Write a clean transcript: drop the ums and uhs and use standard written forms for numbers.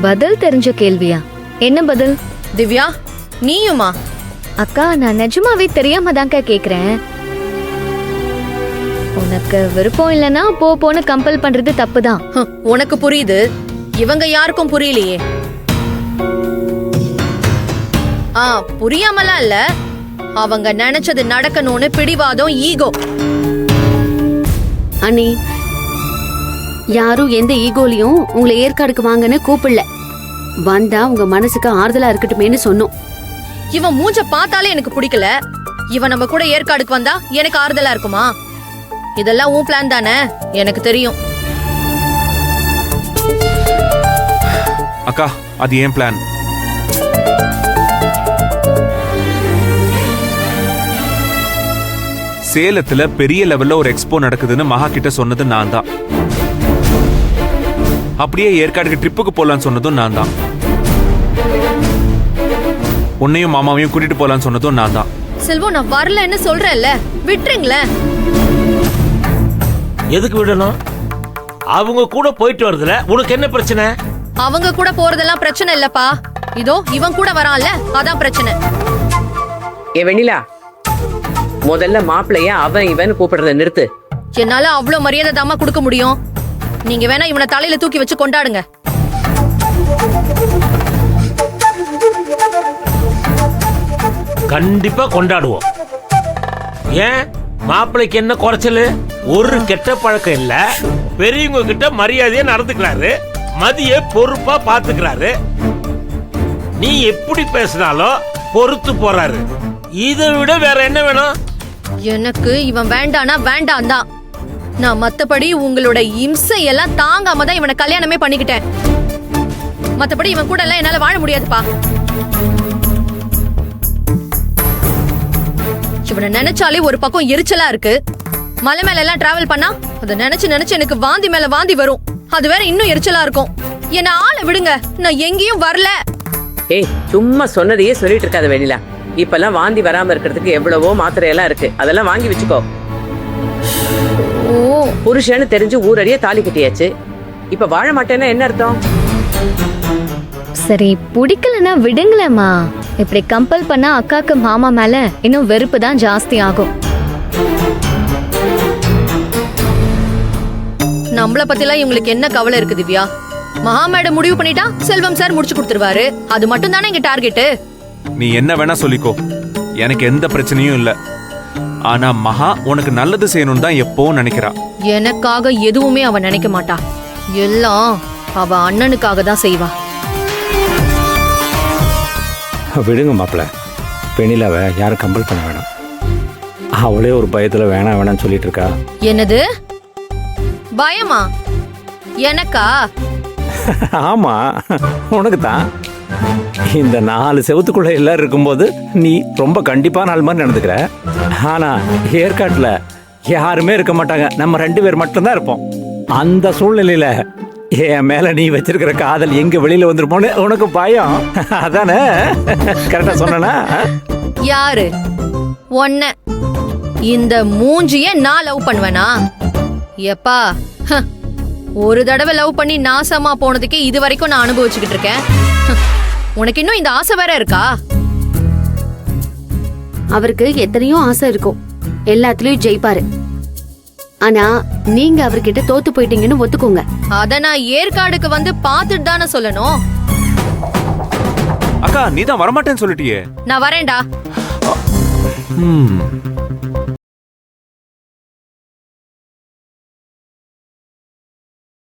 பதில் தெரிஞ்ச கேள்வியா? என்ன பதில்? திவ்யா நீயுமா? அக்கா நான் நிஜமாவே தெரியாம தான்க்கா கேக்குறேன். உனக்கு விருப்பம் இல்லனா போன்னு கம்பல் பண்றது தப்புதான். உனக்கு புரியுது, இவங்க யாருக்கும் புரியலையே. புரியாமலாம் இல்ல, அவங்க நினைச்சது நடக்கணும்னு பிடிவாதம், ஈகோ. அண்ணி, யாரும் எந்த ஈகோலையும் உங்களை ஏற்காடுக்கு வாங்கன்னு கூப்பிடல. வந்தா உங்க மனசுக்கு ஆறுதலா இருக்கட்டுமேன்னு சொன்னோம். இவன் மூஞ்ச பார்த்தாலே எனக்கு பிடிக்கல. இவன் நம்ம கூட ஏற்காடுக்கு வந்தா எனக்கு ஆறுதலா இருக்குமா? இதெல்லாம் உன் பிளான் தானே, எனக்கு தெரியும். அக்கா அது ஏன் பிளான். சேலத்துல பெரிய லெவல்ல ஒரு எக்ஸ்போ நடக்குதுன்னு மகா கிட்ட சொன்னது நான் தான். அப்படியே ஏற்காடுக்கு ட்ரிப்புக்கு போலான்னு சொன்னதும் நான் தான். உன்னையும் மாமாவையும் கூட்டிட்டு போலான்னு சொன்னதும் நான் தான். செல்வம், நான் வரலன்னு சொல்றேன்ல, விட்டுருங்களே. எதுக்கு விடணும்? அவங்க கூட போயிட்டு வருதுல, உனக்கு என்ன பிரச்சனை? அவங்க கூட போறதெல்லாம் பிரச்சனை இல்லப்பா. இதோ இவன் கூட வரான்ல, அதான் பிரச்சனை. ஏ வெண்ணிலா, முதல்ல மாப்பிளைய அவன் இவன் கூப்பிடுறத நிறுத்து. என்னால அவ்வளவு மரியாதை தாமா கொடுக்க முடியும். நீங்க வேணா இவனை தலையில தூக்கி வச்சு கொண்டாடுங்க. கண்டிப்பா கொண்டாடுவோம். ஏன் மாப்பிளைக்கு என்ன குறைச்சல்? ஒரு கெட்ட பழக்கம் இல்ல. பெரியவங்க கிட்ட மரியாதையா நடந்துக்கிறாரு, மதிய பொறுப்பா பாத்துக்கிறாரு. நீ எப்படி பேசினாலும் பொறுத்து போறாரு. இதை விட வேற என்ன வேணும்? எனக்கு இவன் வேண்டானா வேண்டாம் தான். நான் மத்தபடி உங்களோட இம்சை எல்லாம் தாங்காம தான் இவனை கல்யாணமே பண்ணிக்கிட்டேன். மத்தபடி இவன் கூட எல்லாம் என்னால வாழ முடியாதுப்பா. இவனை நினைச்சாலே ஒரு பக்கம் எரிச்சலா இருக்கு. மலை மேல எல்லாம் டிராவல் பண்ணா அதை நினைச்சு நினைச்சு எனக்கு வாந்தி மேல வாந்தி வரும். அது வேற இன்னும் எரிச்சலா இருக்கும். என்ன ஆளை விடுங்க, நான் எங்கேயும் வரல. ஏய், சும்மா சொன்னதையே சொல்லிட்டு இருக்காத வெண்ணிலா. இப்பெல்லாம் வாந்தி வராம இருக்கிறதுக்கு எவ்வளவோ மாத்திரை எல்லாம் இருக்கு, அதெல்லாம் வாங்கி வச்சுக்கோ. புருஷன்னு தெரிஞ்சு ஊரடியே தாலி கட்டியாச்சு, இப்ப வாழ மாட்டேன்னா என்ன அர்த்தம்? சரி, பிடிக்கலன்னா விடுங்களேம்மா. இப்படி கம்பல் பண்ணா அக்காக்கு மாமா மேல இன்னும் வெறுப்பு தான் ஜாஸ்தி ஆகும். நம்மள பத்திலாம் இவங்களுக்கு என்ன கவலை இருக்கு திவ்யா? மகா மேடம் முடிவு பண்ணிட்டா செல்வம் சார் முடிச்சு கொடுத்துருவாரு. அது மட்டும் தானே எங்க டார்கெட். நீ என்ன வேணா சொல்லிக்கோ, எனக்கு எந்த பிரச்சனையும் இல்ல. ஆனா மகா உனக்கு நல்லது செய்யணும்னு தான் எப்பவும் நினைக்கிறா. எனக்காக எதுவுமே அவ நினைக்க மாட்டா. எல்லாம் அவ அண்ணனுக்காக தான் செய்வா. விடுங்க மாப்பிள்ள, வெண்ணிலாவை யாரும் கம்பல் பண்ண வேணாம். அவளே ஒரு பயத்துல வேணாம் வேணாம்னு சொல்லிட்டு இருக்கா. என்னது பயமா? எனக்கா? ஆமா, உனக்கு தான். இந்த 4 செவத்துக்குள்ள எல்லாரும் இருக்கும்போது நீ ரொம்ப கண்டிப்பான ஆள் மாதிரி நடந்துக்கிற. ஆனா ஏற்காட்டுல யாருமே இருக்க மாட்டாங்க, நம்ம 2 பேர் மட்டும்தான் இருப்போம். அந்த சூழ்நிலையில என் மேல நீ வச்சிருக்கிற காதல் எங்க வெளியில வந்துருமோன்னு உனக்கு பயம், அதானே? கரெக்டா சொன்னா? யாரு ஒன்ன? இந்த மூஞ்சிய நான் லவ் பண்ணுவேனா? எப்பா, ஒரு தடவை லவ் பண்ணி நாசமா போனதுக்கே இது வரைக்கும் நான் அனுபவிச்சுக்கிட்டு இருக்கேன். உனக்கு இன்னும் இந்த ஆசை வேற இருக்கா? அவருக்கு எத்தனையோ ஆசை இருக்கும், எல்லாத்துலயும் ஜெயிப்பாரு. ஆனா நீங்க அவர்கிட்ட தோத்து போயிட்டீங்கன்னு ஒத்துக்கோங்க. அத நான் ஏற்காடுக்கு வந்து பாத்துட்டு தானே சொல்லணும். அக்கா நீ தான் வரமாட்டேன்னு சொல்லிட்டியே. நான் வரேன்டா.